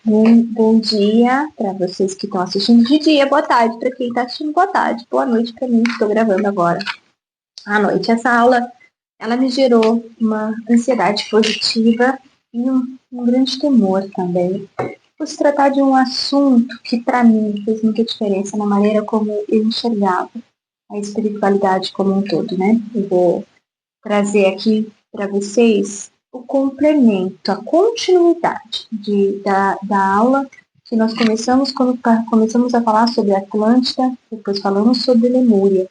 Bom dia para vocês que estão assistindo de dia, boa tarde para quem está assistindo, boa tarde, boa noite para mim que estou gravando agora à noite. Essa aula, ela me gerou uma ansiedade positiva e um grande temor também, por se tratar de um assunto que para mim fez muita diferença na maneira como eu enxergava a espiritualidade como um todo, né? Eu vou trazer aqui para vocês o complemento, a continuidade da aula que nós começamos quando começamos a falar sobre Atlântida, depois falamos sobre Lemúria,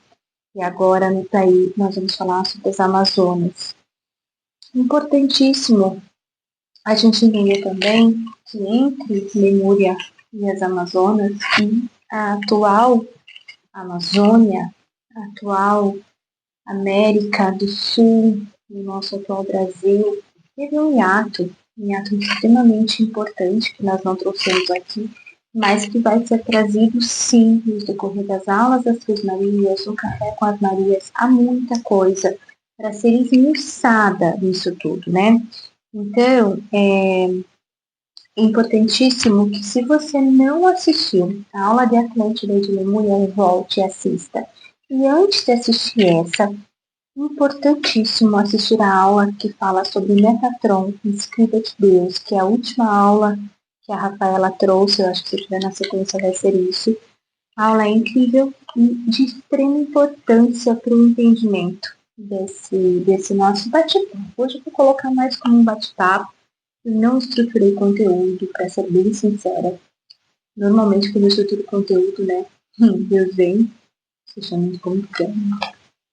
e agora daí nós vamos falar sobre as Amazonas. Importantíssimo a gente entender também que entre Lemúria e as Amazonas e a atual Amazônia, a atual América do Sul, no nosso atual Brasil, teve um hiato extremamente importante que nós não trouxemos aqui, mas que vai ser trazido sim no decorrer das aulas das Três Marias, no Café com as Marias, há muita coisa para ser esmiuçada nisso tudo, né? Então, é importantíssimo que se você não assistiu a aula de Atlântida e de Lemúria, volte e assista. E antes de assistir essa, importantíssimo assistir a aula que fala sobre Metatron, Escrita de Deus, que é a última aula que a Rafaela trouxe, eu acho que se estiver na sequência vai ser isso. A aula é incrível e de extrema importância para o entendimento desse nosso bate-papo. Hoje eu vou colocar mais como um bate-papo e não estruturei conteúdo, para ser bem sincera. Normalmente quando eu estruturo conteúdo, né, Deus vem, se chama de como quiser,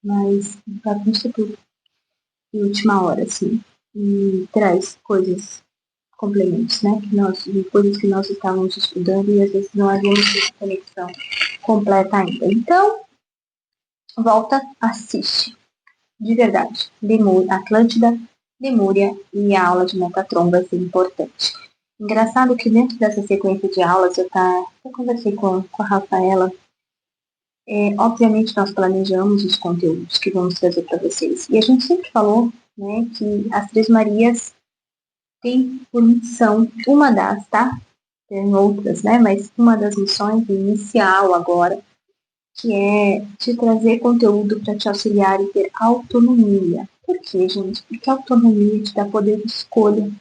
mas bagunça tudo em última hora, assim, e traz coisas, complementos, né, coisas que nós estávamos estudando e às vezes não havíamos essa conexão completa ainda. Então, volta, assiste, de verdade, Atlântida, Lemúria e a aula de Metatron vai ser importante. Engraçado que dentro dessa sequência de aulas, eu conversei com a Rafaela. Obviamente, nós planejamos os conteúdos que vamos trazer para vocês. E a gente sempre falou, né, que as Três Marias têm por missão, uma das, tá? Tem outras, né? Mas uma das missões inicial agora, que é te trazer conteúdo para te auxiliar e ter autonomia. Por quê, gente? Porque a autonomia te dá poder de escolha.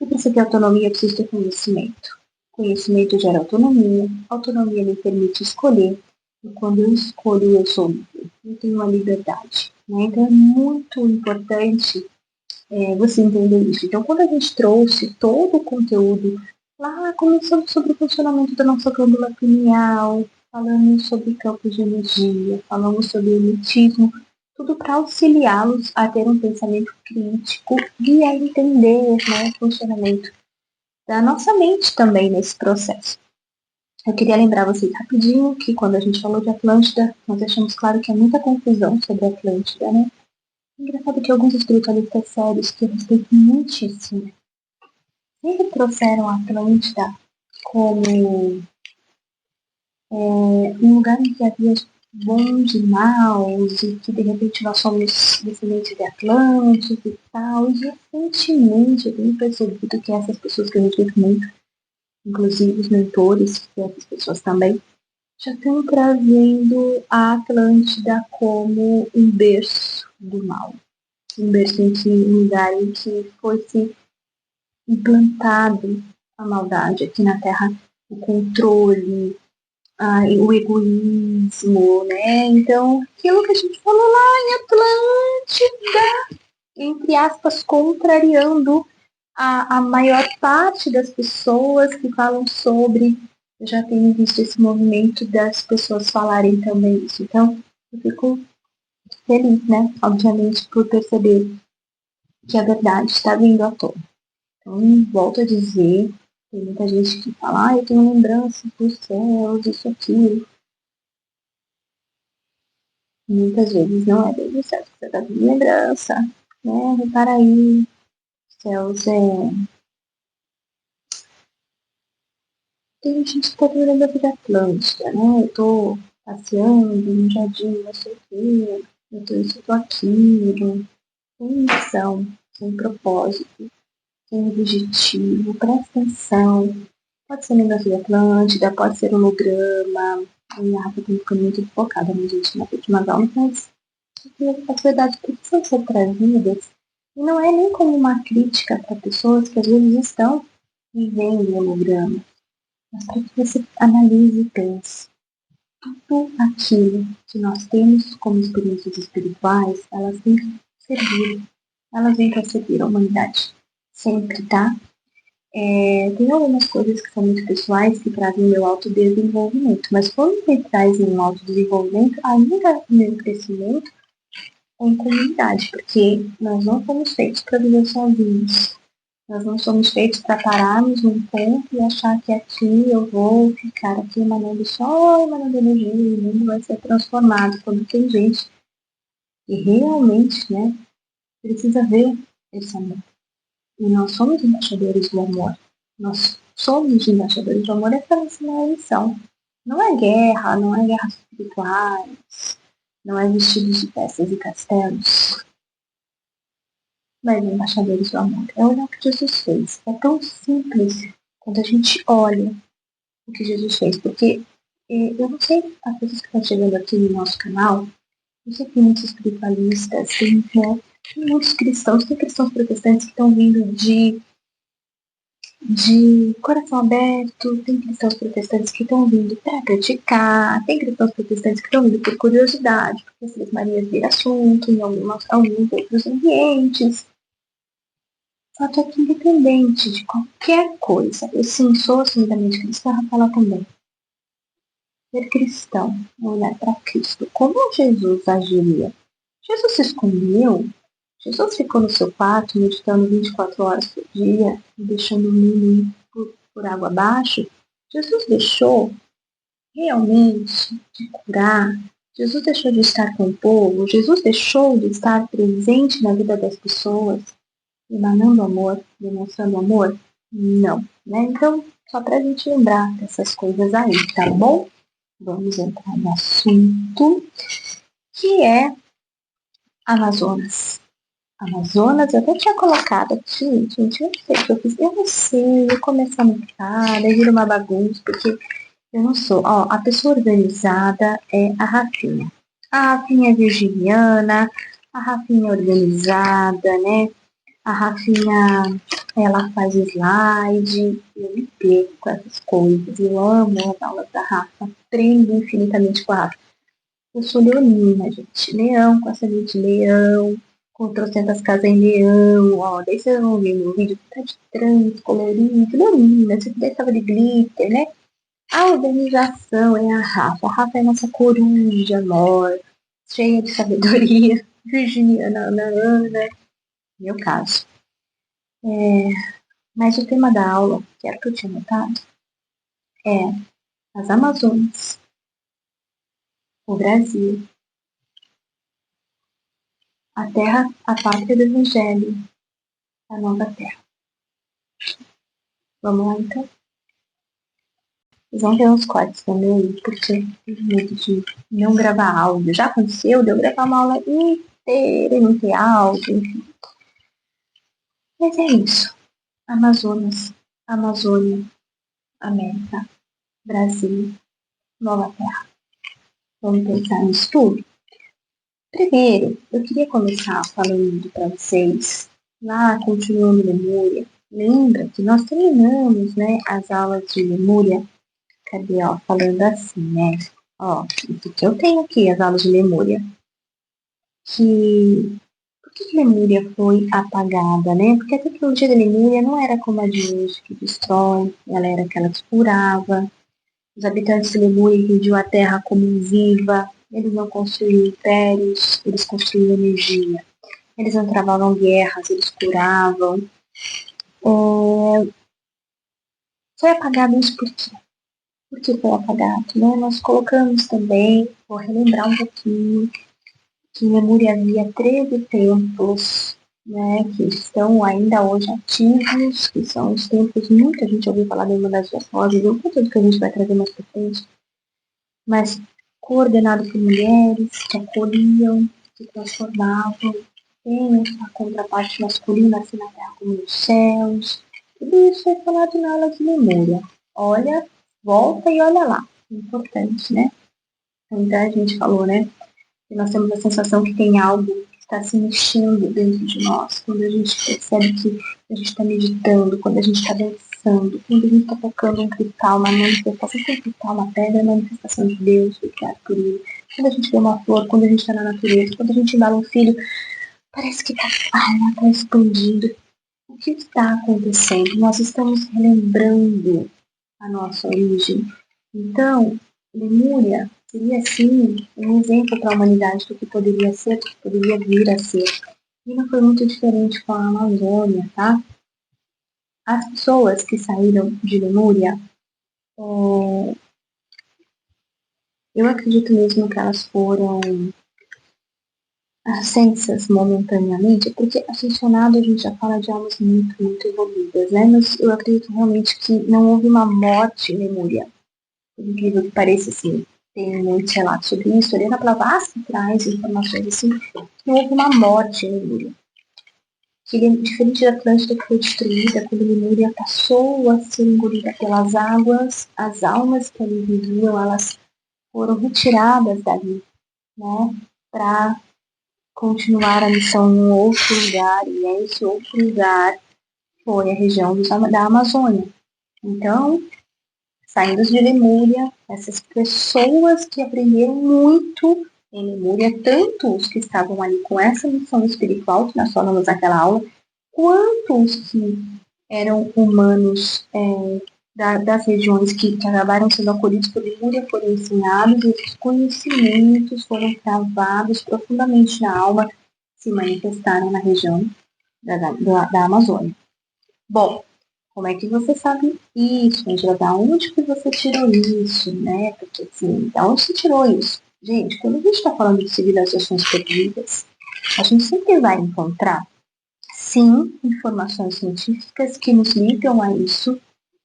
E para você ter autonomia, precisa ter conhecimento. Conhecimento gera autonomia. Autonomia me permite escolher. E quando eu escolho, eu sou livre. Eu tenho uma liberdade. Né? Então é muito importante você entender isso. Então, quando a gente trouxe todo o conteúdo, lá começando sobre o funcionamento da nossa glândula pineal, falamos sobre campos de energia, falamos sobre emitismo, tudo para auxiliá-los a ter um pensamento crítico e a entender, né, o funcionamento da nossa mente também nesse processo. Eu queria lembrar vocês rapidinho que quando a gente falou de Atlântida, nós deixamos claro que há muita confusão sobre a Atlântida, né? Engraçado que alguns espiritualistas sérios, que eu respeito muitíssimo, sempre trouxeram a Atlântida como um lugar em que havia bons e maus, e que de repente nós somos descendentes de Atlantes e tal. E recentemente eu tenho percebido que essas pessoas que eu respeito muito, inclusive os mentores, que essas pessoas também, já estão trazendo a Atlântida como um berço do mal. Um berço em que, um lugar em que fosse implantado a maldade aqui na Terra, o controle, o egoísmo, né? Então, aquilo que a gente falou lá em Atlântida, entre aspas, contrariando a maior parte das pessoas que falam sobre. Eu já tenho visto esse movimento das pessoas falarem também isso. Então, eu fico feliz, né? Obviamente, por perceber que a verdade está vindo à tona. Então, volto a dizer, tem muita gente que fala, eu tenho lembranças dos céus, isso, aquilo. Muitas vezes não é bem do céu que você está tendo lembrança, né? Repara aí, céus Tem gente que está tendo lembrança de Atlântida, né? Eu tô passeando no jardim, não sei o quê, eu tô isso, eu tô aquilo, sem missão, sem propósito. tem objetivo, presta atenção. Pode ser negócio de Atlântida, pode ser holograma. A Rafa tem ficado muito focada, né, gente, nas últimas aulas, mas as verdades precisam ser trazidas. E não é nem como uma crítica para pessoas que às vezes estão vivendo o holograma, mas para que você analise e pense. Tudo aquilo que nós temos como experiências espirituais, elas têm que servir. Elas vêm para servir a humanidade. Sempre, tá? Tem algumas coisas que são muito pessoais que trazem o meu autodesenvolvimento, mas quando me trazem um autodesenvolvimento, ainda o meu crescimento é em comunidade, porque nós não fomos feitos para viver sozinhos. Nós não somos feitos para pararmos num ponto e achar que aqui eu vou ficar aqui emanando só, emanando energia e o mundo vai ser transformado. Quando tem gente que realmente, né, precisa ver esse amor. E nós somos embaixadores do amor. Nós somos embaixadores do amor, essa é a nossa missão. Não é guerra, não é guerras espirituais, não é vestidos de festas e castelos, mas embaixadores do amor. É olhar o que Jesus fez. É tão simples quando a gente olha o que Jesus fez, porque eu não sei as pessoas que estão chegando aqui no nosso canal, eu sei que tem muitos espiritualistas, tem muitos cristãos, tem cristãos protestantes que estão vindo de coração aberto, tem cristãos protestantes que estão vindo para criticar, tem cristãos protestantes que estão vindo por curiosidade, porque as Três Marias viram assunto em alguns outros ambientes. Fato é que independente de qualquer coisa, eu sim sou assumidamente cristã, Rafaela também. Ser cristão, olhar para Cristo, como Jesus agiria? Jesus se escondeu? Jesus ficou no seu quarto meditando 24 horas por dia, deixando o mundo por água abaixo? Jesus deixou realmente de curar? Jesus deixou de estar com o povo? Jesus deixou de estar presente na vida das pessoas, emanando amor, demonstrando amor? Não, né? Então, só para a gente lembrar dessas coisas aí, tá bom? Vamos entrar no assunto que é Amazonas. Amazonas, eu até tinha colocado aqui, gente, eu não sei o que eu fiz, eu não sei, eu começo a anotar, daí vira uma bagunça, porque eu não sou, ó, a pessoa organizada é a Rafinha. A Rafinha é virginiana, a Rafinha é organizada, né? A Rafinha, ela faz slide, eu me perco com essas coisas, eu amo as aulas da Rafa, aprendo infinitamente com a Rafa. Eu sou leonina, gente. Leão, com ascendente de leão, com trocentas casas em leão, ó. Daí vocês vão ver meu vídeo que tá de trans, colorido, leonina. Se puder, tava de glitter, né? A organização é a Rafa. A Rafa é a nossa coruja, amor, cheia de sabedoria. Virginiana, Ana, Ana. Meu caso. Mas o tema da aula, que era o que eu tinha notado, é as Amazonas, o Brasil, a terra, a pátria do Evangelho, a nova terra. Vamos lá, então? Vocês vão ver uns cortes também, porque tem medo de não gravar áudio. Já aconteceu de eu gravar uma aula inteira e não ter áudio, enfim. Mas é isso. Amazonas, Amazônia, América, Brasil, Nova Terra. Vamos pensar nisso tudo? Primeiro, eu queria começar falando para vocês, lá continuando Lemúria. Lembra que nós terminamos, né, as aulas de Lemúria. Cadê, ó, falando assim, né? Ó, isso que eu tenho aqui, as aulas de Lemúria. Por que Lemúria foi apagada, né? Porque a tecnologia da Lemúria não era como a de hoje, que destrói, ela era aquela que curava. Os habitantes de Lemúria entendiam a terra como viva, eles não construíam impérios, eles construíam energia. Eles não travavam guerras, eles curavam. Foi apagado isso por quê? Por que foi apagado? Né? Nós colocamos também, vou relembrar um pouquinho, que em Lemúria havia 13 templos, né, que estão ainda hoje ativos, que são os templos, muita gente ouviu falar da Irmã das Duas Rosas, um conteúdo que a gente vai trazer mais pra frente, mas coordenado por mulheres que acolhiam, que transformavam, tem a contraparte masculina assim na terra como nos céus. Tudo isso é falado na aula de Lemúria. Olha, volta e olha lá. Importante, né? Então a gente falou, né? Que nós temos a sensação que tem algo que está se mexendo dentro de nós. Quando a gente percebe que a gente está meditando, quando a gente está dançando, quando a gente está tocando um cristal, uma manifestação de um cristal, uma pedra, é a manifestação de Deus, do criado por ele. Quando a gente vê uma flor, quando a gente está na natureza, quando a gente embala um filho, parece que a alma está expandindo. O que está acontecendo? Nós estamos relembrando a nossa origem. Então, Lemúria seria, sim, um exemplo para a humanidade do que poderia ser, do que poderia vir a ser. E não foi muito diferente com a Amazônia, tá? As pessoas que saíram de Lemúria, eu acredito mesmo que elas foram ascensas momentaneamente, porque ascensionado a gente já fala de almas muito, muito evoluídas, né? Mas eu acredito realmente que não houve uma morte em Lemúria. Por incrível que pareça, assim, tem muitos relatos sobre isso. A Helena Blavatsky traz informações assim, não houve uma morte em Lemúria. Que, diferente da Atlântida que foi destruída, quando Lemúria passou a ser engolida pelas águas, as almas que ali viviam, elas foram retiradas dali, né, para continuar a missão em um outro lugar, e esse outro lugar foi a região da Amazônia. Então, saindo de Lemúria, essas pessoas que aprenderam muito em Lemúria, tanto os que estavam ali com essa missão espiritual, que nós falamos naquela aula, quanto os que eram humanos das regiões que acabaram sendo acolhidos por Lemúria, foram ensinados, e esses conhecimentos foram gravados profundamente na alma, se manifestaram na região da Amazônia. Bom, como é que você sabe isso, Angela? Da onde que você tirou isso, né? Porque, assim, da onde você tirou isso? Gente, quando a gente está falando de civilizações perdidas, a gente sempre vai encontrar, sim, informações científicas que nos ligam a isso,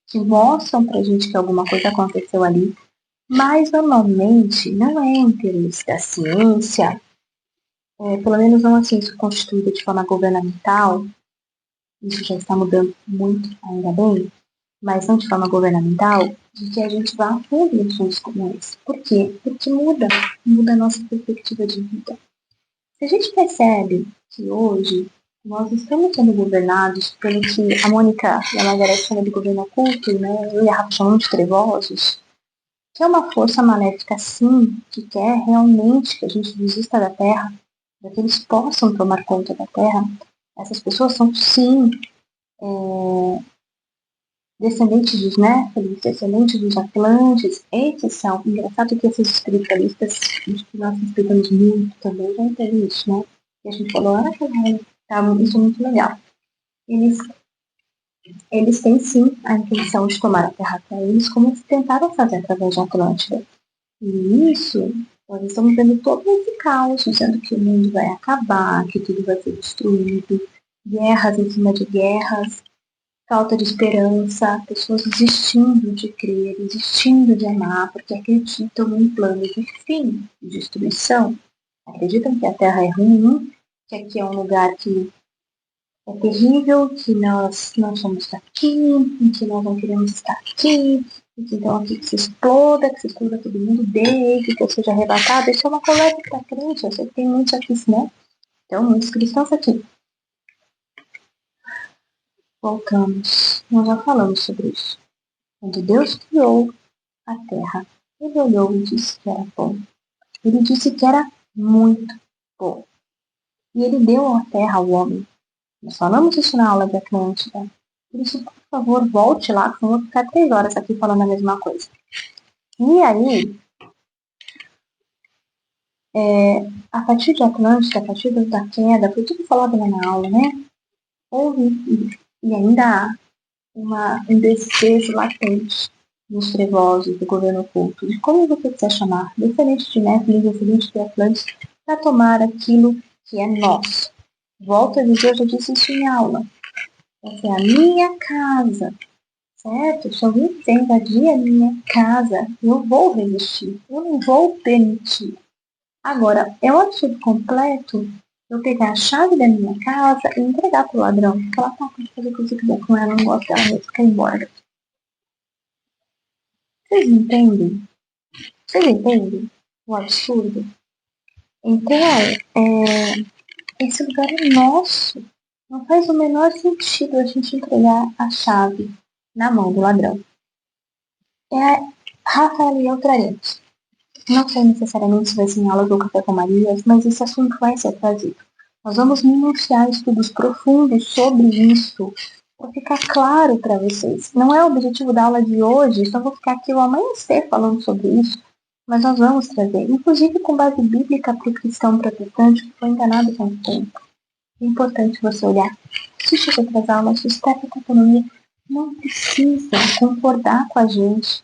que mostram pra gente que alguma coisa aconteceu ali, mas normalmente não é em termos da ciência, pelo menos não a ciência constituída de forma governamental, isso já está mudando muito, ainda bem, mas não de forma governamental, de que a gente vá a fundo em assuntos como esse. Por quê? Porque muda a nossa perspectiva de vida. Se a gente percebe que hoje nós estamos sendo governados pelo que a Mônica e a Margareth chamam de governo oculto, né? Eu e a Rafa chamamos de trevosos, que é uma força maléfica, sim, que quer realmente que a gente desista da Terra, para que eles possam tomar conta da Terra. Essas pessoas são, sim, descendentes dos Néfilis, descendentes dos Atlantes. Esses são, engraçado que esses espiritualistas, que nós respeitamos muito também, já entendem isso, né? E a gente falou, isso é muito legal. Eles têm sim a intenção de tomar a Terra para eles, como eles tentaram fazer através da Atlântida. E isso, nós estamos vendo todo esse caos, dizendo que o mundo vai acabar, que tudo vai ser destruído, guerras em cima de guerras, falta de esperança, pessoas desistindo de crer, desistindo de amar, porque acreditam num plano de fim, de destruição. Acreditam que a Terra é ruim, que aqui é um lugar que é terrível, que nós não somos daqui, que nós não queremos estar aqui, e que então aqui que se exploda todo mundo desde que eu seja arrebatado. Isso é uma conversa para crente, eu sei que tem muitos aqui, né? Então, muitos cristãos aqui. Voltamos. Nós já falamos sobre isso. Quando Deus criou a terra, ele olhou e disse que era bom. Ele disse que era muito bom. E ele deu a terra ao homem. Nós falamos isso na aula de Atlântida. Por isso, por favor, volte lá, que eu vou ficar 3 horas aqui falando a mesma coisa. E aí, a partir de Atlântida, a partir da queda, foi tudo falado lá na aula, né? Houve, e ainda há, um desejo latente nos trevosos do governo oculto, de como você quiser chamar, descendente de Néfilim, descendente de Atlantes, para tomar aquilo que é nosso. Volto a dizer, eu já disse isso em aula. Essa é a minha casa, certo? Se alguém quiser invadir a minha casa, eu vou resistir, eu não vou permitir. Agora, é um absurdo completo eu pegar a chave da minha casa e entregar pro ladrão. Falar, tá, pode fazer o que você quiser com ela, não gosto dela mesmo, quer ir embora. Vocês entendem? Vocês entendem o absurdo? Então, esse lugar é nosso. Não faz o menor sentido a gente entregar a chave na mão do ladrão. Rafael e eu traremos. Não sei necessariamente se vai ser em aula do Café com Marias, mas esse assunto vai ser trazido. Nós vamos minuciar estudos profundos sobre isso, para ficar claro para vocês. Não é o objetivo da aula de hoje, só vou ficar aqui o amanhecer falando sobre isso, mas nós vamos trazer, inclusive com base bíblica para o cristão protestante que foi enganado com o tempo. É importante você olhar. Assiste outras aulas, os técnicos de economia não precisam concordar com a gente.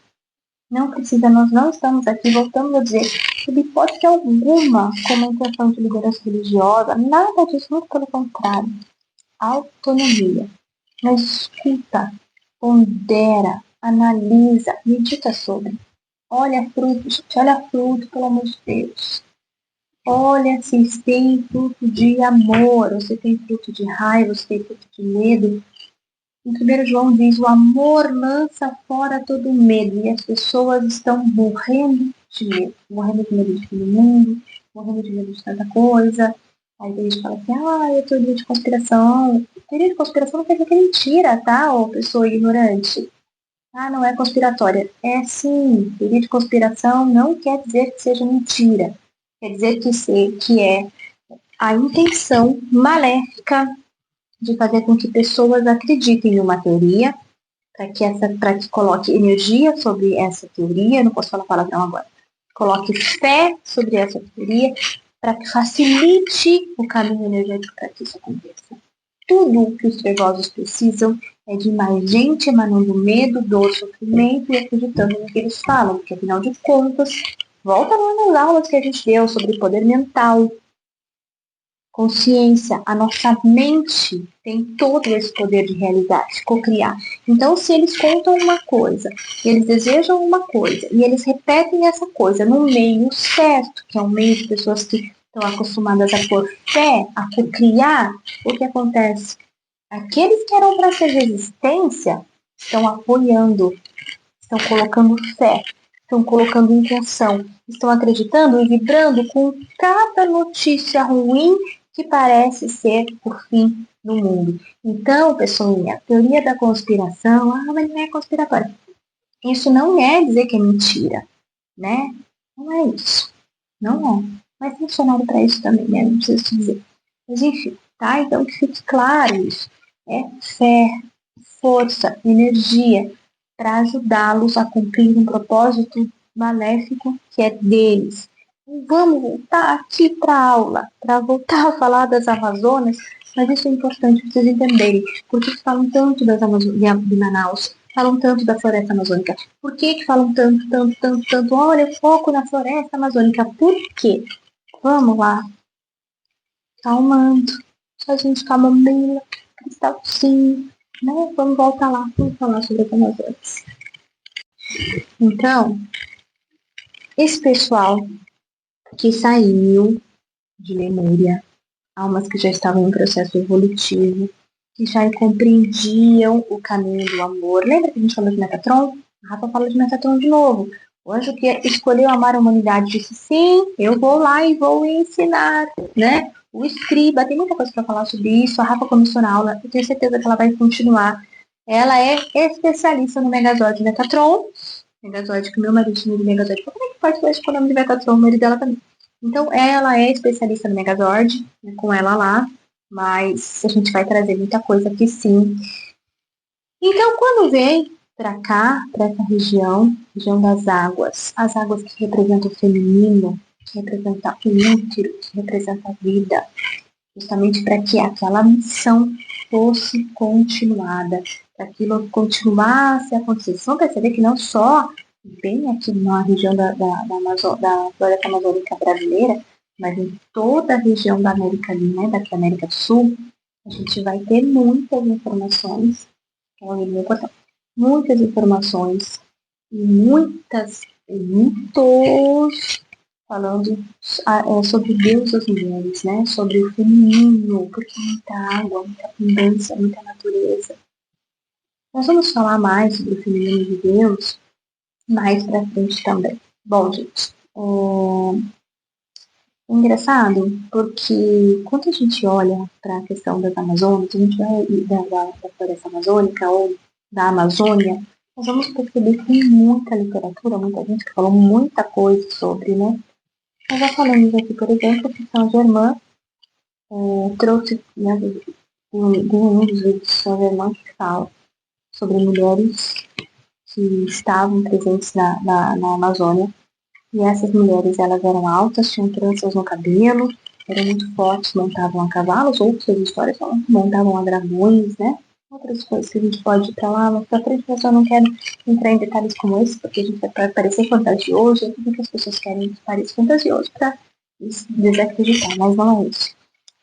Não precisa, nós não estamos aqui, voltamos a dizer, sob hipótese alguma, como a intenção de liderança religiosa, nada disso, muito pelo contrário. Autonomia. Mas escuta, pondera, analisa, medita sobre. Olha fruto, gente, olha fruto, pelo amor de Deus. Olha se tem fruto de amor, ou se tem fruto de raiva, ou se tem fruto de medo. Em 1 João diz, o amor lança fora todo medo, e as pessoas estão morrendo de medo de fim do mundo, morrendo de medo de tanta coisa. Aí a gente fala assim, é teoria de conspiração. Teoria de conspiração não quer dizer que é mentira, tá? Ou pessoa ignorante. Não é conspiratória. É sim, teoria de conspiração não quer dizer que seja mentira. Quer dizer que é a intenção maléfica de fazer com que pessoas acreditem em uma teoria, para que coloque energia sobre essa teoria, não posso falar palavrão agora, coloque fé sobre essa teoria, para que facilite o caminho energético para que isso aconteça. Tudo o que os trevosos precisam é de mais gente emanando medo, dor, sofrimento e acreditando no que eles falam, porque afinal de contas, volta lá nas aulas que a gente deu sobre poder mental, consciência, a nossa mente tem todo esse poder de realizar, de cocriar. Então, se eles contam uma coisa, eles desejam uma coisa, e eles repetem essa coisa no meio certo, que é um meio de pessoas que estão acostumadas a pôr fé, a cocriar, o que acontece? Aqueles que eram para ser resistência estão apoiando, estão colocando fé, estão colocando intenção, estão acreditando e vibrando com cada notícia ruim que parece ser o fim do mundo. Então, pessoinha, a teoria da conspiração, mas não é conspiratória. Isso não é dizer que é mentira, né? Não é isso. Não é. Mas tem dicionário para isso também, né? Não preciso te dizer. Mas enfim, tá? Então que fique claro isso. É fé, força, energia para ajudá-los a cumprir um propósito maléfico que é deles. Vamos voltar aqui para a aula, para voltar a falar das Amazonas, mas isso é importante para vocês entenderem, porque falam tanto das de Manaus, falam tanto da floresta amazônica. Por que falam tanto? Olha, foco na floresta amazônica. Por quê? Vamos lá. Calmando. Chazinho de camomila, cristalzinho, né? Vamos voltar lá, vamos falar sobre as Amazonas. Então, esse pessoal que saiu de Lemúria, almas que já estavam em processo evolutivo, que já compreendiam o caminho do amor. Lembra que a gente falou de Metatron? A Rafa fala de Metatron de novo. O anjo que escolheu amar a humanidade disse, sim, eu vou lá e vou ensinar, né? O escriba, tem muita coisa para falar sobre isso. A Rafa começou na aula, eu tenho certeza que ela vai continuar. Ela é especialista no Megazord Metatron. Megazord, que meu marido chama de Megazord. Como é que pode ser com o nome de Metatron? O marido dela também. Então, ela é especialista no Megazord, né, com ela lá, mas a gente vai trazer muita coisa aqui sim. Então, quando vem para cá, para essa região das águas, as águas que representam o feminino, que representam o útero, que representam a vida, justamente para que aquela missão fosse continuada, para aquilo continuasse a acontecer. Vocês vão perceber que não só bem aqui na região da floresta amazônica brasileira, mas em toda a região da América, né, da América do Sul, a gente vai ter muitas informações, que é muito importante, muitas informações e muitos falando sobre Deus das mulheres, né? Sobre o feminino, porque muita água, muita abundância, muita natureza. Nós vamos falar mais sobre o feminino de Deus mais pra frente também. Bom, gente, é engraçado porque quando a gente olha para a questão das Amazonas, a gente vai da floresta amazônica ou da Amazônia, nós vamos perceber que tem muita literatura, muita gente que falou muita coisa sobre, né? Nós já falamos aqui, por exemplo, que São Germain trouxe, né, de um dos livros de São Germain que fala sobre mulheres que estavam presentes na Amazônia. E essas mulheres, elas eram altas, tinham tranças no cabelo, eram muito fortes, montavam a cavalos, outras histórias falam que montavam a dragões, né? Outras coisas que a gente pode ir pra lá, mas pra frente eu só não quero entrar em detalhes como esse, porque a gente vai parecer fantasioso, e tudo que as pessoas querem parecer fantasioso pra desacreditar, mas não é isso.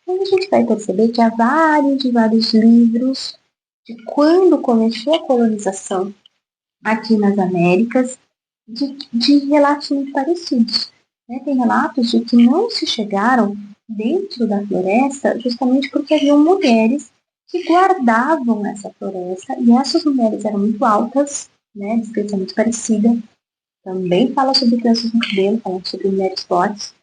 Então a gente vai perceber que há vários e vários livros de quando começou a colonização aqui nas Américas, de relatos muito parecidos. Né? Tem relatos de que não se chegaram dentro da floresta justamente porque haviam mulheres que guardavam essa floresta, e essas mulheres eram muito altas, né? Descrição muito parecida. Também fala sobre crianças no cabelo, fala sobre mulheres fortes,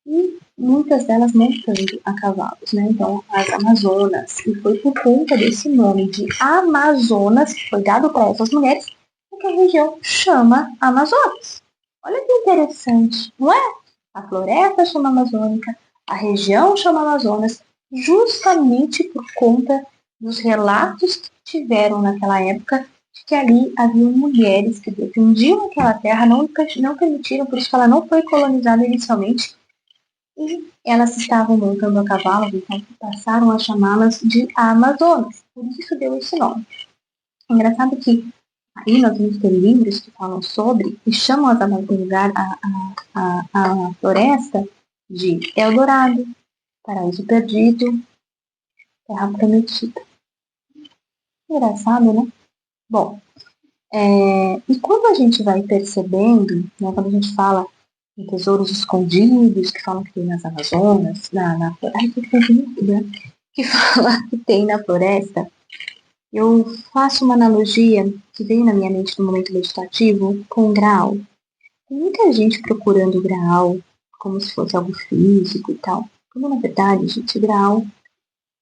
e muitas delas montando a cavalos, né? Então, as Amazonas. E foi por conta desse nome de Amazonas, que foi dado para essas mulheres, que a região chama Amazonas. Olha que interessante, não é? A floresta chama Amazônica, a região chama Amazonas, justamente por conta dos relatos que tiveram naquela época de que ali haviam mulheres que defendiam aquela terra, não permitiram, por isso que ela não foi colonizada inicialmente, e elas estavam montando a cavalo, então passaram a chamá-las de Amazonas. Por isso deu esse nome. Engraçado que aí nós vamos ter livros que falam sobre e chamam as Amazonas, a floresta de Eldorado, Paraíso Perdido, Terra Prometida. Engraçado, né? Bom, e quando a gente vai percebendo, né, quando a gente fala em tesouros escondidos, que falam que tem nas Amazonas, que fala que tem na floresta, eu faço uma analogia que vem na minha mente no momento meditativo com o Graal. Tem muita gente procurando o Graal como se fosse algo físico e tal. Quando na verdade, gente, Graal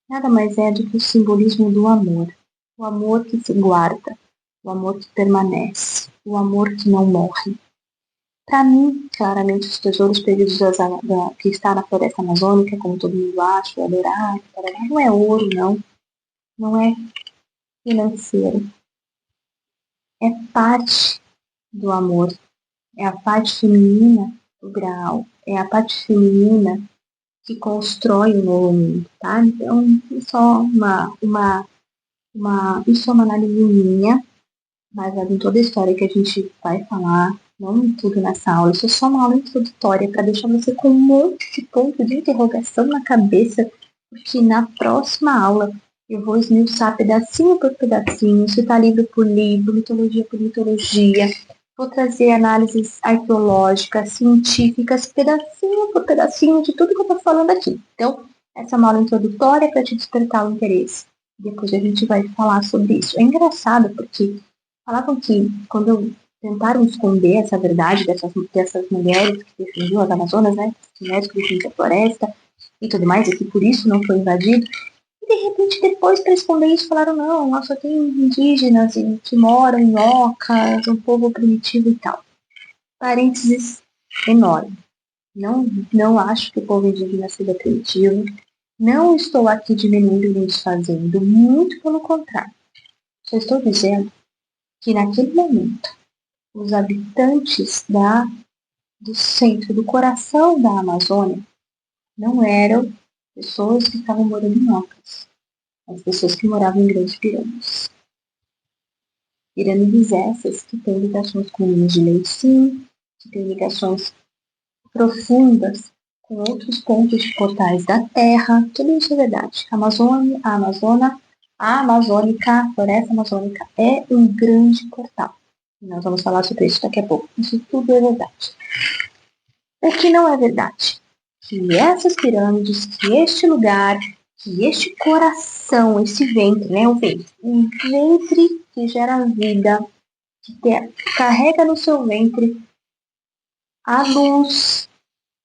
nada mais é do que o simbolismo do amor. O amor que se guarda, o amor que permanece, o amor que não morre. Para mim, claramente, os tesouros perdidos que está na floresta amazônica, como todo mundo acha, é dourado, não é ouro, não. Não é financeiro. É parte do amor. É a parte feminina do Graal. É a parte feminina que constrói o novo mundo, tá? Então, isso é uma análise minha, baseada em toda a história que a gente vai falar, não em tudo nessa aula. Isso é só uma aula introdutória para deixar você com um monte de ponto de interrogação na cabeça, porque na próxima aula eu vou esmiuçar pedacinho por pedacinho, citar livro por livro, mitologia por mitologia. Vou trazer análises arqueológicas, científicas, pedacinho por pedacinho de tudo que eu estou falando aqui. Então, essa é uma aula introdutória para te despertar o interesse. Depois a gente vai falar sobre isso. É engraçado porque falavam que quando tentaram esconder essa verdade dessas mulheres que defendiam as Amazonas, né? As mulheres que defendiam a floresta e tudo mais, e que por isso não foi invadido. E de repente, depois, para esconder isso, falaram: não, lá só tem indígenas que moram em ocas, um povo primitivo e tal. Parênteses enorme. Não acho que o povo indígena seja primitivo. Não estou aqui diminuindo nem desfazendo, muito pelo contrário. Só estou dizendo que naquele momento os habitantes do centro, do coração da Amazônia, não eram pessoas que estavam morando em ocas, as pessoas que moravam em grandes pirâmides. Pirâmides essas que têm ligações com linhas de leite, sim, que têm ligações profundas com outros pontos de portais da Terra. Tudo isso é verdade. A Amazônica, a floresta amazônica é um grande portal. Nós vamos falar sobre isso daqui a pouco. Isso tudo é verdade. O que não é verdade? Que essas pirâmides, que este lugar, que este coração, esse ventre, né? O ventre que gera vida, carrega no seu ventre a luz,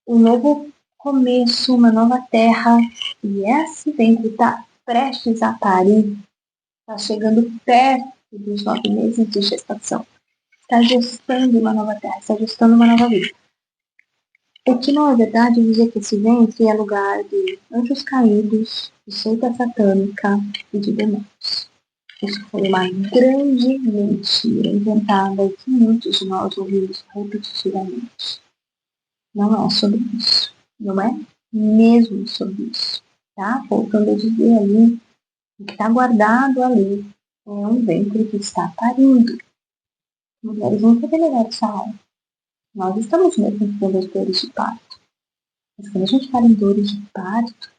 um novo começo, uma nova terra, e esse ventre está prestes a parir, está chegando perto dos 9 meses de gestação, está gestando uma nova terra, está gestando uma nova vida. O que não é verdade é dizer que esse ventre é lugar de anjos caídos, de seita satânica e de demônios. Isso foi uma grande mentira inventada que muitos de nós ouvimos repetitivamente. Não é sobre isso. Não é mesmo sobre isso. Tá? Voltando a dizer ali, o que está guardado ali é um ventre que está parindo. Mulheres não podem levar essa aula. Nós estamos mesmo tendo as dores de parto. Mas quando a gente fala em dores de parto,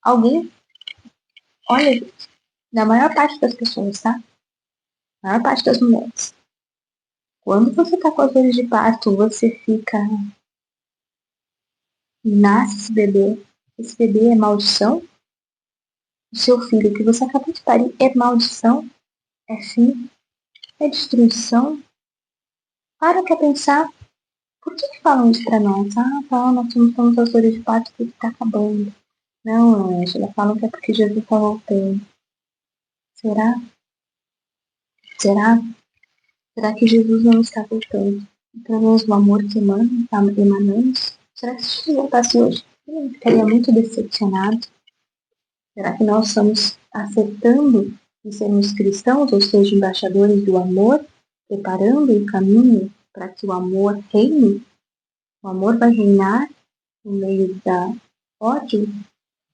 alguém, olha, na maior parte das pessoas, tá? Na maior parte das mulheres. Quando você tá com as dores de parto, você fica... Nasce esse bebê. Esse bebê é maldição? O seu filho que você acabou de parir é maldição? É fim? É destruição? Para pra pensar. Por que falam isso pra nós? Ah, tá, nós estamos as dores de parto porque tá acabando. Não, Angela, falam que é porque Jesus tá voltando. Será? Será? Será que Jesus não está voltando? Através do amor que emanamos? Será que se Jesus voltasse hoje, eu ficaria muito decepcionado? Será que nós estamos acertando em sermos cristãos, ou seja, embaixadores do amor, preparando o caminho para que o amor reine? O amor vai reinar no meio da ódio,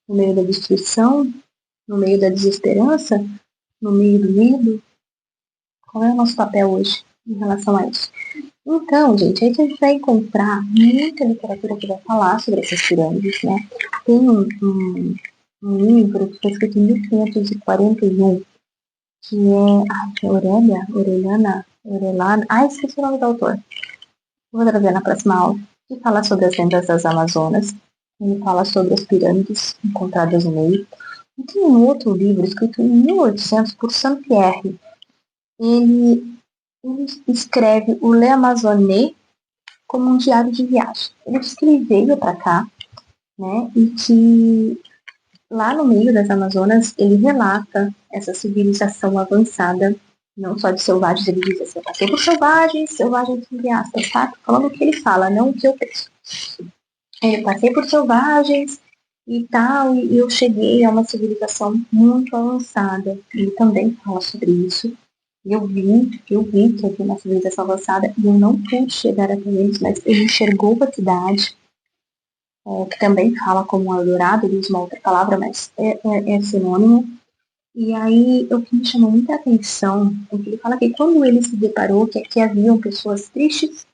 no meio da destruição, no meio da desesperança, no meio do medo? Qual é o nosso papel hoje em relação a isso? Então, gente, aí a gente vai encontrar muita literatura que vai falar sobre essas pirâmides, né? Tem um livro que foi escrito em 1541, que é Orellana, esqueci o nome do autor. Vou trazer na próxima aula, que fala sobre as lendas das Amazonas. Ele fala sobre as pirâmides encontradas no meio. E tem um outro livro escrito em 1800 por Saint-Pierre. Ele escreve o Le Amazonais como um diário de viagem. Ele disse que ele veio para cá, né, e que lá no meio das Amazonas ele relata essa civilização avançada, não só de selvagens, ele diz assim: eu passei por selvagens entre aspas, tá? Falando o que ele fala, não o que eu penso. Eu passei por selvagens e tal, e eu cheguei a uma civilização muito avançada. Ele também fala sobre isso. Eu vi que havia uma civilização avançada e eu não pude chegar até eles, mas ele enxergou a cidade, que também fala como Eldorado, ele usa uma outra palavra, mas é sinônimo. E aí, o que me chamou muita atenção é que ele fala que quando ele se deparou que aqui haviam pessoas tristes,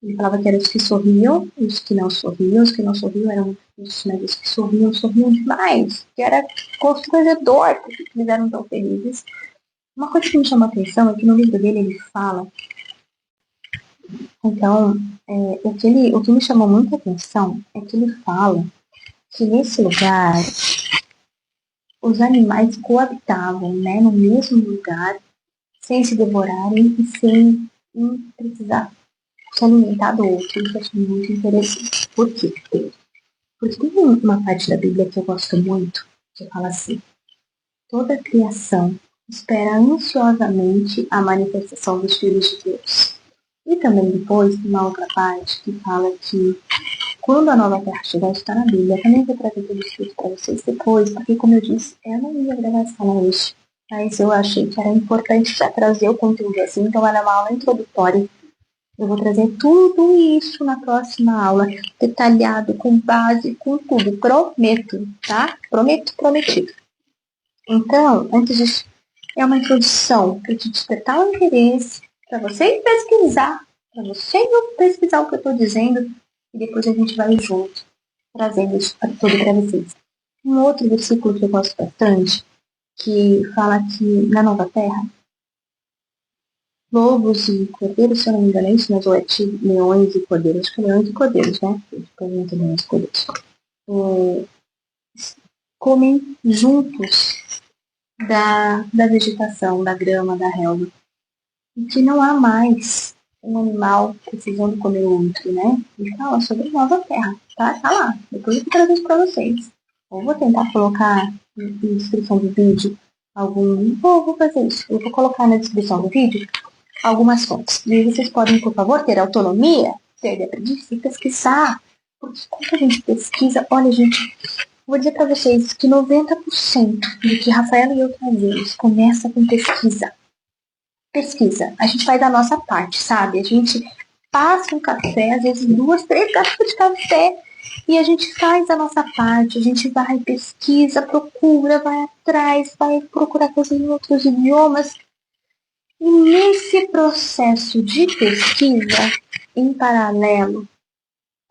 ele falava que eram os que sorriam, os que não sorriam, os que não sorriam eram os, mas os que sorriam demais, que era constrangedor, porque eles eram tão felizes. Uma coisa que me chamou a atenção é que no livro dele ele fala, então, o que me chamou muita atenção é que ele fala que nesse lugar os animais coabitavam, né, no mesmo lugar, sem se devorarem e sem precisar se alimentar do outro. Isso eu achei muito interessante. Por quê? Porque tem uma parte da Bíblia que eu gosto muito, que fala assim: toda a criação espera ansiosamente a manifestação dos filhos de Deus. E também depois tem uma outra parte que fala que quando a nova terra chegar, está na Bíblia. Também vou trazer tudo isso para vocês depois, porque como eu disse, eu não ia gravar essa aula hoje. Mas eu achei que era importante já trazer o conteúdo assim, então ela é uma aula introdutória. Eu vou trazer tudo isso na próxima aula, detalhado, com base, com tudo. Prometo, tá? Prometido. Então, antes disso, é uma introdução para te despertar o interesse, para você pesquisar, o que eu estou dizendo, e depois a gente vai junto, trazendo isso tudo para vocês. Um outro versículo que eu gosto bastante, que fala que na Nova Terra, lobos e cordeiros, se eu não me engano, é isso, mas ou é leões e cordeiros, acho que é leões e cordeiros, né? Pergunta leões e cordeiros. Comem juntos da vegetação, da grama, da relva. E que não há mais um animal precisando comer o outro, né? E fala sobre nova terra, tá? Tá lá. Depois eu vou trazer para vocês. Ou vou tentar colocar na descrição do vídeo algum. Vou fazer isso. Eu vou colocar na descrição do vídeo algumas fontes. E aí vocês podem, por favor, ter autonomia, ter aprendiz e pesquisar. Porque quando a gente pesquisa, olha, gente, vou dizer para vocês que 90% do que Rafaela e eu trazemos começa com pesquisa. Pesquisa. A gente faz a nossa parte, sabe? A gente passa um café, às vezes 2, 3 garrafas de café, e a gente faz a nossa parte. A gente vai, pesquisa, procura, vai atrás, vai procurar coisas em outros idiomas. E nesse processo de pesquisa, em paralelo,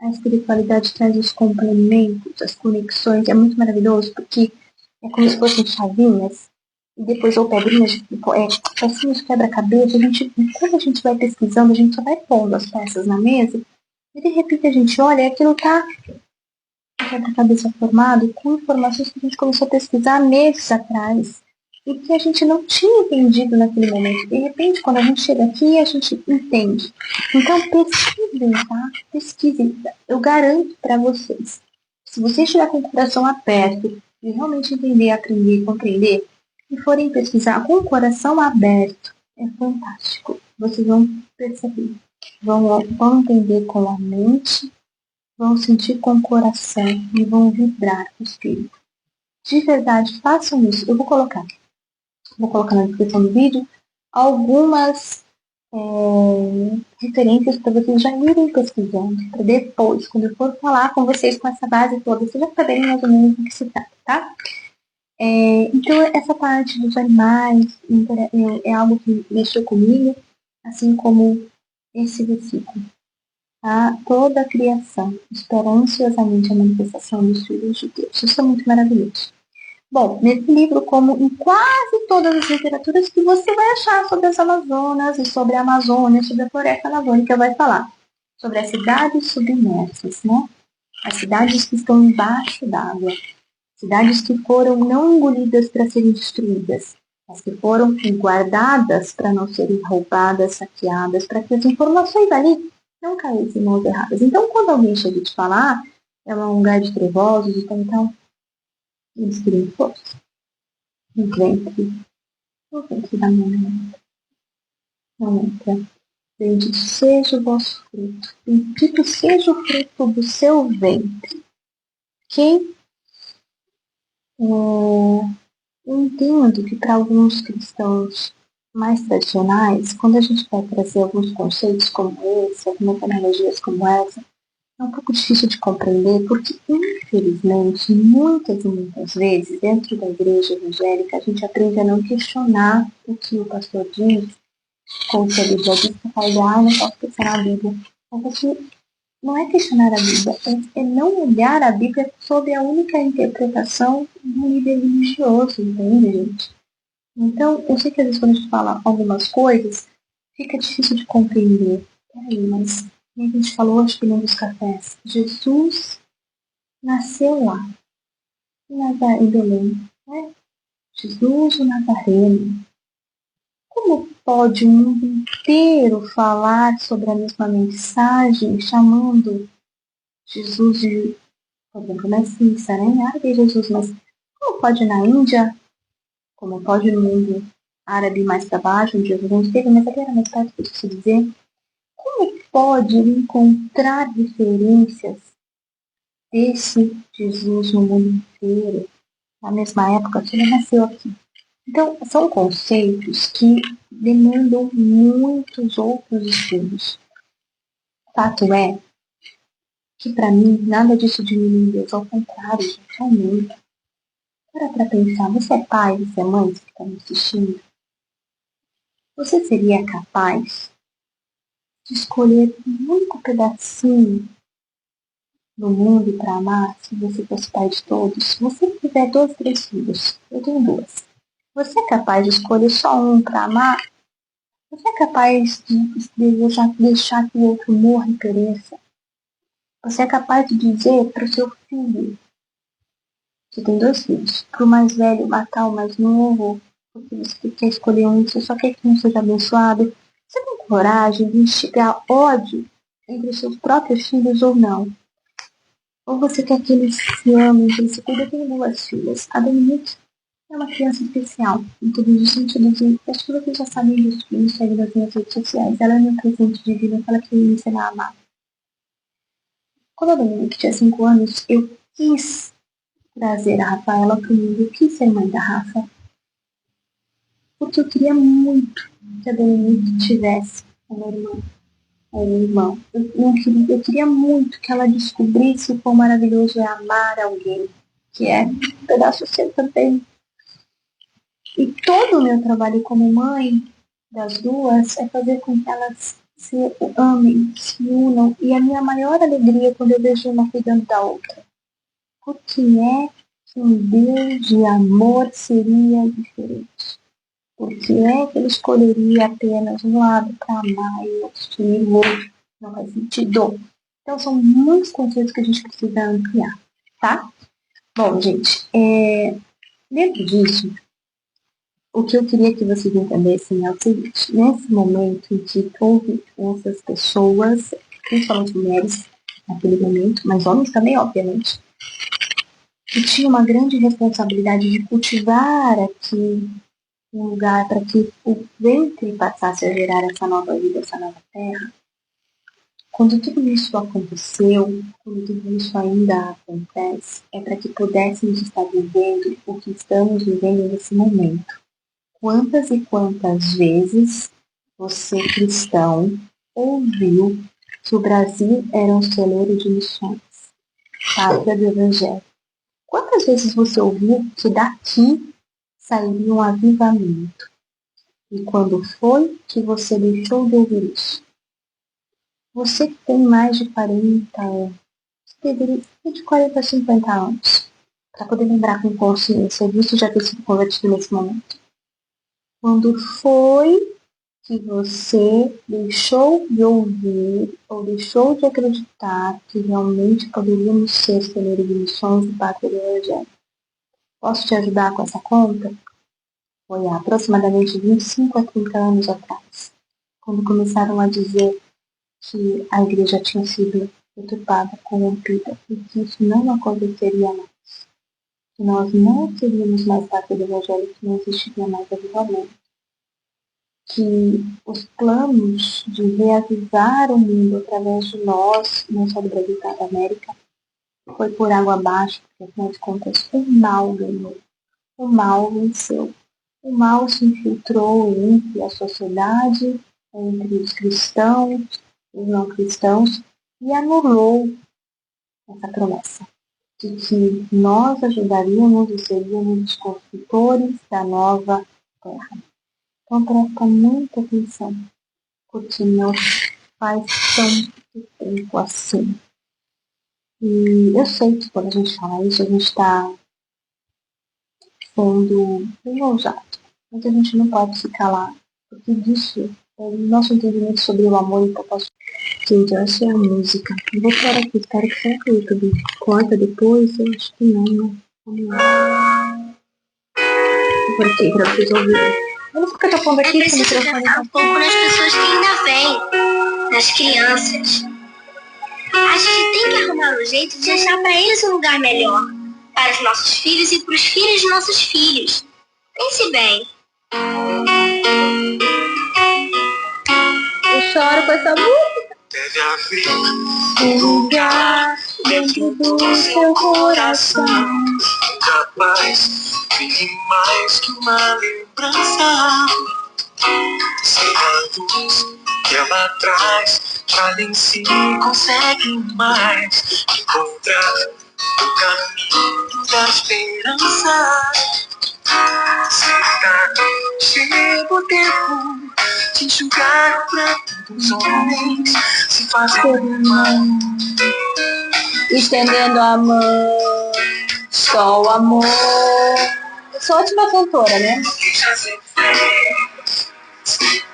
a espiritualidade traz os complementos, as conexões. É muito maravilhoso, porque é como se fossem chavinhas, e depois ou pedrinhas, pecinhas de quebra-cabeça. Quando a gente vai pesquisando, a gente só vai pondo as peças na mesa, e de repente a gente olha e aquilo tá um quebra-cabeça formado com informações que a gente começou a pesquisar meses atrás, e que a gente não tinha entendido naquele momento. De repente, quando a gente chega aqui, a gente entende. Então, pesquisem, tá? Pesquisem. Eu garanto para vocês. Se você estiver com o coração aberto e realmente entender, aprender, compreender, e forem pesquisar com o coração aberto, é fantástico. Vocês vão perceber. Vão entender com a mente, vão sentir com o coração e vão vibrar o espírito. De verdade, façam isso. Eu vou colocar na descrição do vídeo algumas referências para vocês já irem pesquisando, para depois, quando eu for falar com vocês com essa base toda, vocês já saberem mais ou menos do que se trata, tá? Então, essa parte dos animais é algo que mexeu comigo, assim como esse versículo. Tá? Toda a criação espera ansiosamente a manifestação dos filhos de Deus. Isso é muito maravilhoso. Bom, nesse livro, como em quase todas as literaturas que você vai achar sobre as Amazonas e sobre a Amazônia, sobre a floresta amazônica, vai falar sobre as cidades submersas, né? As cidades que estão embaixo d'água, cidades que foram não engolidas para serem destruídas, mas que foram guardadas para não serem roubadas, saqueadas, para que as informações ali não caíssem em mãos erradas. Então, quando alguém chega te falar, é um lugar de trevosos, então eles queriam força. No ventre da mamãe. Não entra. Bendito seja o vosso fruto. Bendito seja o fruto do seu ventre. Ok? Eu entendo que para alguns cristãos mais tradicionais, quando a gente vai trazer alguns conceitos como esse, algumas analogias como essa, é um pouco difícil de compreender, porque, infelizmente, muitas e muitas vezes, dentro da igreja evangélica, a gente aprende a não questionar o que o pastor diz, como se a Bíblia diz, que fala, não posso questionar a Bíblia. Mas você não é questionar a Bíblia, é não olhar a Bíblia sob a única interpretação do líder religioso, entende, gente? Então, eu sei que às vezes quando a gente fala algumas coisas, fica difícil de compreender. Peraí, mas a gente falou, acho que num dos cafés, Jesus nasceu lá, em Belém, né? Jesus o Nazareno. Como pode o mundo inteiro falar sobre a mesma mensagem, chamando Jesus de, por exemplo, Messias, né? Em árabe é Jesus, mas como pode na Índia, como pode no mundo árabe mais para baixo, onde Jesus não esteve, mas aqui era mais perto, por se dizer, como pode encontrar referências desse Jesus no mundo inteiro, na mesma época que ele nasceu aqui? Então, são conceitos que demandam muitos outros estudos. Fato é que, para mim, nada disso diminui Deus, ao contrário, gente, aumenta. Para pensar, você é pai, você é mãe, você está me assistindo? Você seria capaz de escolher um único pedacinho do mundo para amar se você fosse pai de todos? Se você tiver 2, 3 filhos, eu tenho 2. Você é capaz de escolher só um para amar? Você é capaz de deixar que o outro morra e pereça? Você é capaz de dizer para o seu filho, você tem 2 filhos, para o mais velho matar o mais novo, porque você quer escolher um, você só quer que um seja abençoado? Você tem coragem de instigar ódio entre os seus próprios filhos ou não? Ou você quer que eles se amem, que eles se cuidem? Eu tenho 2 filhas. A Dominique é uma criança especial, em todos os sentidos, e acho que vocês já sabem disso, que me segue nas minhas redes sociais. Ela é meu presente divino, aquela que me ensina a amar. Quando a Dominique tinha 5 anos, eu quis trazer a Rafaela para o mundo. Eu quis ser mãe da Rafa, porque eu queria muito que a Dominique tivesse uma irmã ou um irmão. Eu queria muito que ela descobrisse o quão maravilhoso é amar alguém, que é um pedaço seu também. E todo o meu trabalho como mãe das duas é fazer com que elas se amem, se unam. E a minha maior alegria é quando eu vejo uma cuidando da outra. Porque é que um Deus de amor seria diferente? Porque é que ele escolheria apenas um lado para amar e outro o outro? Não faz sentido. Então são muitos conceitos que a gente precisa ampliar, tá? Bom, gente, dentro disso, o que eu queria que vocês entendessem é o seguinte: nesse momento em que houve essas pessoas, principalmente mulheres, naquele momento, mas homens também, obviamente, que tinham uma grande responsabilidade de cultivar aqui um lugar para que o ventre passasse a gerar essa nova vida, essa nova terra. Quando tudo isso aconteceu, quando tudo isso ainda acontece, é para que pudéssemos estar vivendo o que estamos vivendo nesse momento. Quantas e quantas vezes você, cristão, ouviu que o Brasil era um celeiro de missões, pátria do Evangelho? Quantas vezes você ouviu que daqui sairia um avivamento? E quando foi que você deixou de ouvir isso? Você que tem mais de 40 anos, deveria ter de 40 a 50 anos, para poder lembrar com consciência disso já ter sido convertido nesse momento. Quando foi que você deixou de ouvir ou deixou de acreditar que realmente poderíamos ser celeiro de missões e pátria do Evangelho? Posso te ajudar com essa conta? Foi há aproximadamente 25 a 30 anos atrás, quando começaram a dizer que a igreja tinha sido deturpada, corrompida, e que isso não aconteceria mais. Que nós não seríamos mais parte do Evangelho, que não existiria mais avivamento. Que os planos de reavivar o mundo através de nós, não só do Brasil, da América, foi por água abaixo, porque afinal de contas o mal ganhou. O mal venceu. O mal se infiltrou entre a sociedade, entre os cristãos, os não cristãos, e anulou essa promessa de que nós ajudaríamos e seríamos os construtores da nova terra. Então presta muita atenção, porque não faz tanto tempo assim. E eu sei que quando a gente fala isso, a gente está sendo bem ousado, mas a gente não pode se calar, porque disso é o nosso entendimento sobre o amor e o propósito. Gente, essa é a música. Eu vou parar aqui, espero que será que o YouTube corta depois? Eu acho que não, né? Vamos lá. Eu cortei pra vocês ouvirem. Eu não ficar tapando aqui com o microfone. Pensar um pouco nas pessoas que ainda vêm, nas crianças. A gente tem que arrumar um jeito de achar para eles um lugar melhor, para os nossos filhos e para os filhos de nossos filhos. Pense bem. Eu choro com essa música. Deve haver um lugar dentro do seu coração, capaz de mais que uma lembrança. Sem a luz que ela traz, já nem se consegue mais encontrar o caminho da esperança. Será que chega o tempo de enxugar o pranto dos homens, se fazer mão, estendendo a mão, só o amor. Eu sou ótima cantora, né?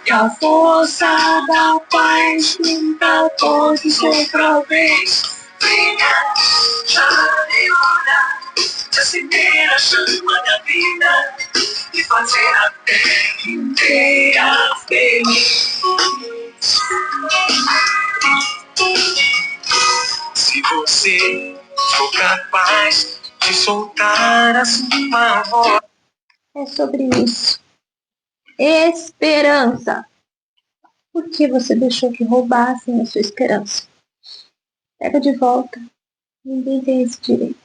e a força da paz pinta todos os seus vez. Venha, chame, olha, se acender a chama da vida e fazer a terra inteira feliz. Se você for capaz de soltar a sua voz. É sobre isso. Esperança. Por que você deixou que roubassem a sua esperança? Pega de volta. Ninguém tem esse direito.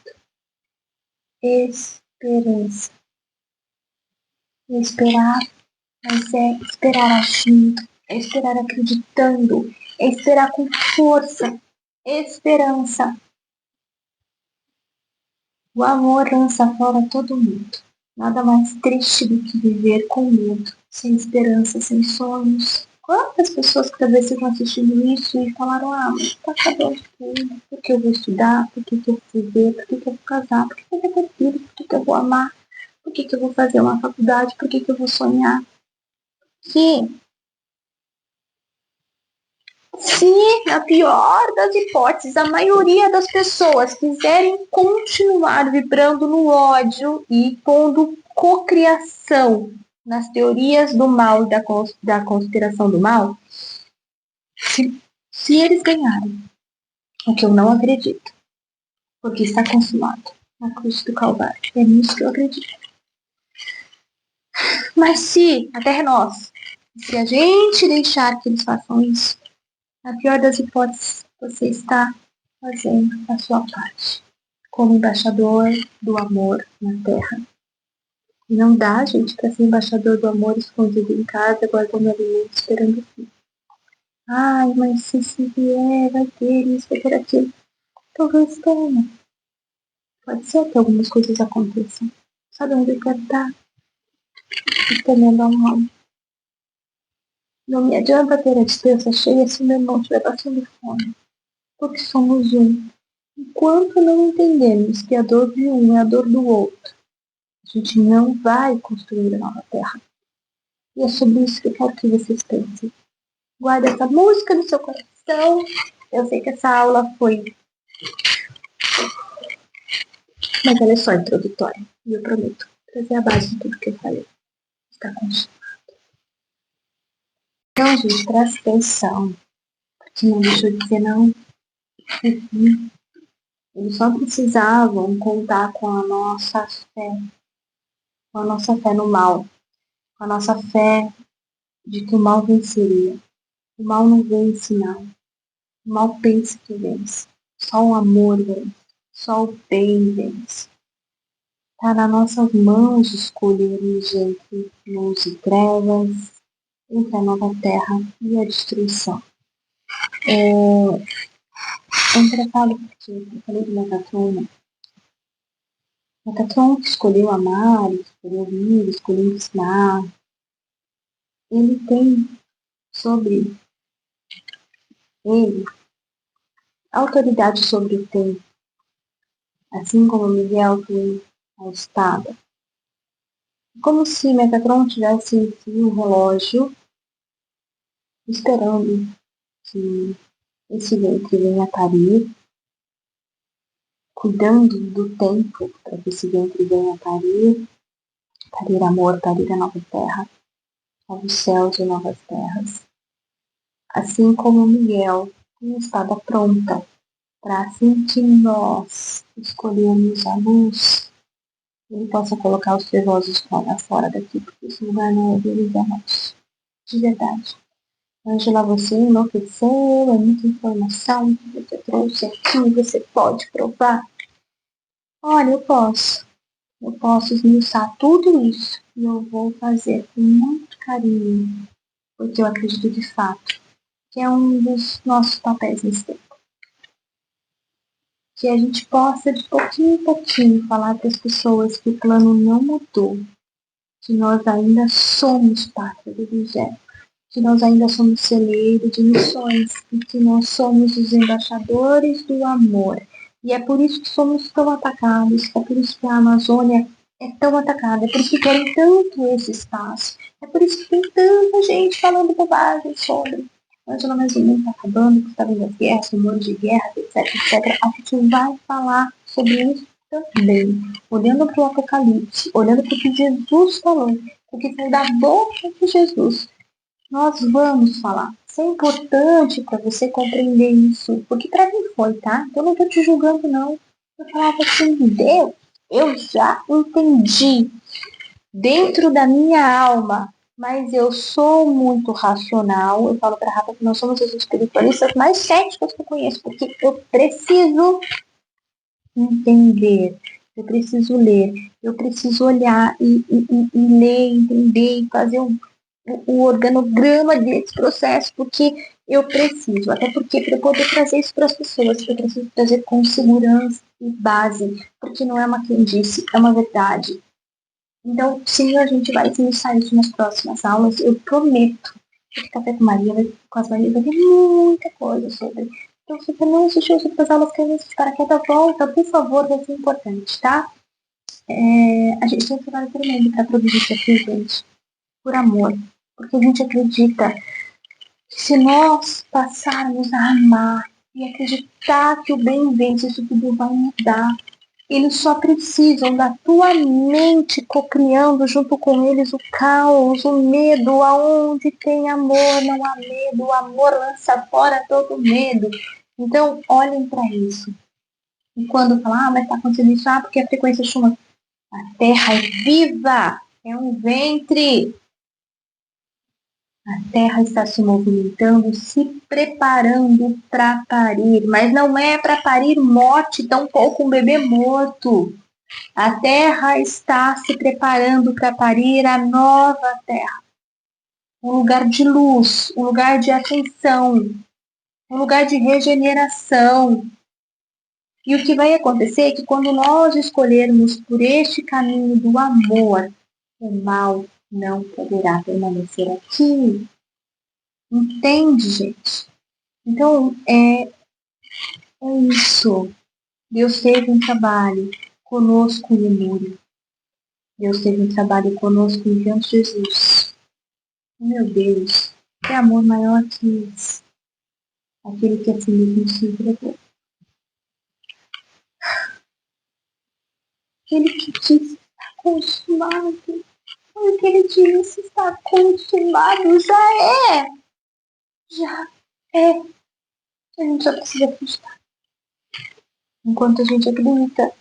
Esperança. Esperar, mas é esperar agindo, é esperar acreditando, é esperar com força. Esperança. O amor lança fora todo mundo. Nada mais triste do que viver com medo, sem esperança, sem sonhos. Quantas pessoas que talvez estejam assistindo isso e falaram, mas tá acabando tudo, por que eu vou estudar, por que eu vou viver, por que eu vou casar, por que eu vou ter filho, por que eu vou amar, por que eu vou fazer uma faculdade, por que eu vou sonhar. Que se, na pior das hipóteses, a maioria das pessoas quiserem continuar vibrando no ódio e pondo cocriação nas teorias do mal e da conspiração do mal, se eles ganharem, o que eu não acredito, porque está consumado na cruz do Calvário, é nisso que eu acredito. Mas se a terra é nossa, se a gente deixar que eles façam isso, na pior das hipóteses, você está fazendo a sua parte como embaixador do amor na Terra. E não dá, gente, para ser embaixador do amor escondido em casa, guardando alimento, esperando o fim. Ai, mas se vier, vai ter isso, vai ter aquilo. Talvez tenha. Pode ser que algumas coisas aconteçam. Sabe onde eu quero estar? Estendendo a mão. Não me adianta ter a dispensa cheia se meu irmão estiver passando fome. Porque somos um. Enquanto não entendemos que a dor de um é a dor do outro, a gente não vai construir a nova terra. E é sobre isso que eu quero que vocês pensem. Guarde essa música no seu coração. Eu sei que essa aula foi... mas ela é só introdutória. E eu prometo trazer a base de tudo que eu falei. Está consumado. Então, gente, presta atenção. Porque não deixou de ser não. Eles só precisavam contar com a nossa fé. Com a nossa fé no mal. Com a nossa fé de que o mal venceria. O mal não vence, não. O mal pensa que vence. Só o amor vence. Só o bem vence. Está nas nossas mãos escolhermos entre luz e trevas, entre a nova terra e a destruição. É engraçado porque eu falei de Metatron, né? Metatron que escolheu amar, escolheu vir, escolheu ensinar. Ele tem sobre ele autoridade sobre o tempo, assim como Miguel tem a espada. Como se Metatron tivesse um relógio esperando que esse ventre venha parir, cuidando do tempo para que esse ventre venha parir amor, parir a nova terra, novos céus e novas terras. Assim como Miguel tem a espada pronta para assim que nós escolhermos a luz, ele possa colocar os trevosos fora daqui, porque esse lugar não é deles, é nosso. De verdade. Angela, você enlouqueceu, é muita informação que você trouxe aqui, você pode provar? Olha, eu posso esmiuçar tudo isso e eu vou fazer com muito carinho, porque eu acredito de fato que é um dos nossos papéis nesse tempo. Que a gente possa, de pouquinho em pouquinho, falar para as pessoas que o plano não mudou, que nós ainda somos parte do objeto, que nós ainda somos celeiro de missões e que nós somos os embaixadores do amor. E é por isso que somos tão atacados, é por isso que a Amazônia é tão atacado, é por isso que querem tanto esse espaço. É por isso que tem tanta gente falando bobagem sobre. Mas o nome está acabando, que está vindo as guerras, rumores de guerra, etc, etc. A gente vai falar sobre isso também. Olhando para o Apocalipse, olhando para o que Jesus falou, o que saiu da boca de Jesus. Nós vamos falar. Isso é importante para você compreender isso. Porque para mim foi, tá? Eu não estou te julgando, não. Eu falava assim, Deus, eu já entendi dentro da minha alma, mas eu sou muito racional. Eu falo para Rafa que nós somos os espiritualistas mais céticos que eu conheço, porque eu preciso entender, eu preciso ler, eu preciso olhar e ler, entender e fazer o organograma desse processo, porque eu preciso, até porque para eu poder trazer isso para as pessoas, eu preciso trazer com segurança e base, porque não é uma crendice, é uma verdade. Então, sim, a gente vai esmiuçar isso nas próximas aulas, eu prometo. Esse Café com Maria, com as Marias, vai ter muita coisa sobre. Então, se você não assistiu as outras aulas que a gente para cada volta, por favor, vai ser importante, tá? A gente tem que trabalhar tremendo para produzir isso aqui, gente. Por amor. Porque a gente acredita que se nós passarmos a amar e acreditar que o bem vence, isso tudo vai mudar. Eles só precisam da tua mente cocriando junto com eles o caos, o medo. Aonde tem amor, não há medo. O amor lança fora todo medo. Então, olhem para isso. E quando falar, mas está acontecendo isso, porque a frequência chama. A Terra é viva, é um ventre. A Terra está se movimentando, se preparando para parir. Mas não é para parir morte, tampouco um bebê morto. A Terra está se preparando para parir a nova Terra. Um lugar de luz, um lugar de atenção, um lugar de regeneração. E o que vai acontecer é que quando nós escolhermos por este caminho do amor, o mal não poderá permanecer aqui. Entende, gente? Então, é isso. Deus teve um trabalho conosco em Lemúria. Deus teve um trabalho conosco enviando Jesus. Meu Deus, que amor maior que esse. Aquele que assim mesmo se entregou. Aquele que disse, está consumado. O que ele disse, está consumado, já é. Já é. A gente só precisa acreditar. Enquanto a gente acredita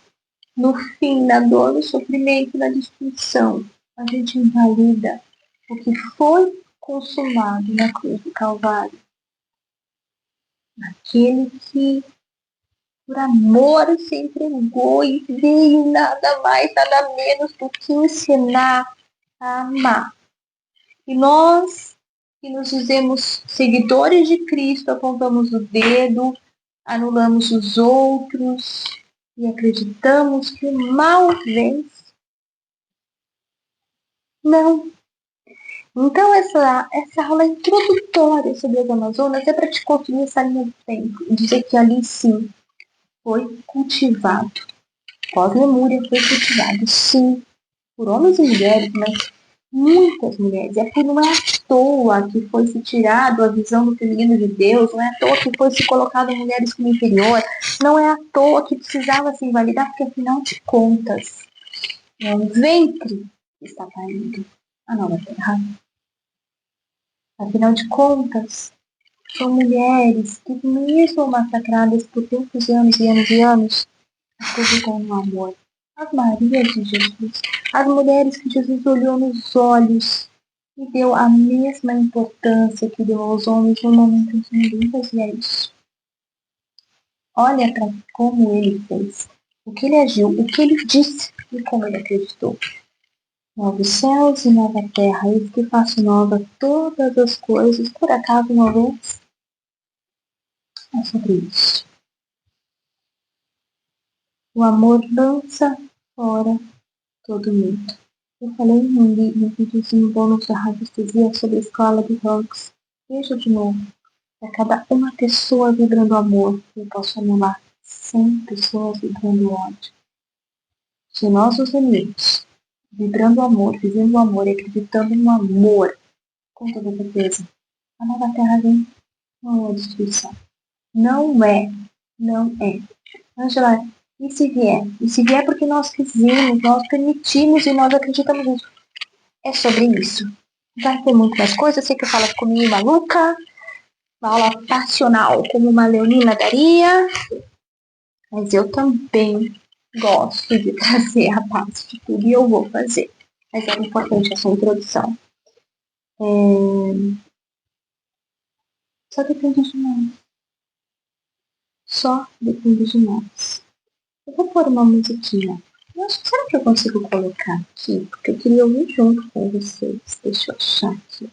no fim, na dor, no sofrimento, na destruição, a gente invalida o que foi consumado na cruz do Calvário. Aquele que, por amor, se entregou e veio nada mais, nada menos do que ensinar a amar. E nós, que nos dizemos seguidores de Cristo, apontamos o dedo, anulamos os outros e acreditamos que o mal vence. Não. Então, essa aula introdutória sobre as Amazonas é para te construir essa linha do tempo e dizer que ali sim foi cultivado. Pós-Lemúria foi cultivado, sim, por homens e mulheres, mas muitas mulheres. E aqui não é à toa que foi se tirado a visão do feminino de Deus, não é à toa que foi se colocado mulheres como inferior, não é à toa que precisava se invalidar, porque afinal de contas, é um ventre que está caindo a nova terra. Afinal de contas, são mulheres que, mesmo massacradas por tantos anos e anos e anos, acreditam no amor. As Marias de Jesus, as mulheres que Jesus olhou nos olhos e deu a mesma importância que deu aos homens no momento em que ninguém fazia isso. Olha para como ele fez, o que ele agiu, o que ele disse e como ele acreditou. Novos céus e nova terra, eis que faço nova todas as coisas, por acaso uma vez? É sobre isso. O amor lança fora todo medo. Eu falei num videozinho bônus da radiestesia sobre a escola de Hawks. Veja de novo. Para cada uma pessoa vibrando amor, eu posso anular 100 pessoas vibrando ódio. Se nós nos unirmos, vibrando o amor, vivendo o amor e acreditando no amor, com toda certeza, a nova terra vem, não é destruição. Não é. Não é. Angela, e se vier? E se vier porque nós quisemos, nós permitimos e nós acreditamos nisso. É sobre isso. Vai ter muito mais coisas. Eu sei que eu falo comigo maluca, uma aula passional como uma leonina daria, mas eu também gosto de trazer a base de tudo e eu vou fazer. Mas era importante essa introdução. Só depende de nós. Só depende de nós. Eu vou pôr uma musiquinha. Será que eu consigo colocar aqui? Porque eu queria ouvir junto com vocês. Deixa eu achar aqui.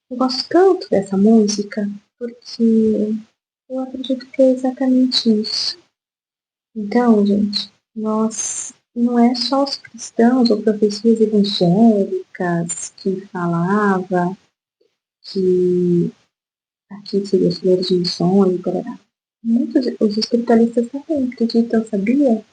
Eu gosto tanto dessa música porque eu acredito que é exatamente isso. Então, gente, nós não é só os cristãos ou profecias evangélicas que falava que aqui seria os primeiros de missões, muitos os espiritualistas também acreditam, sabia?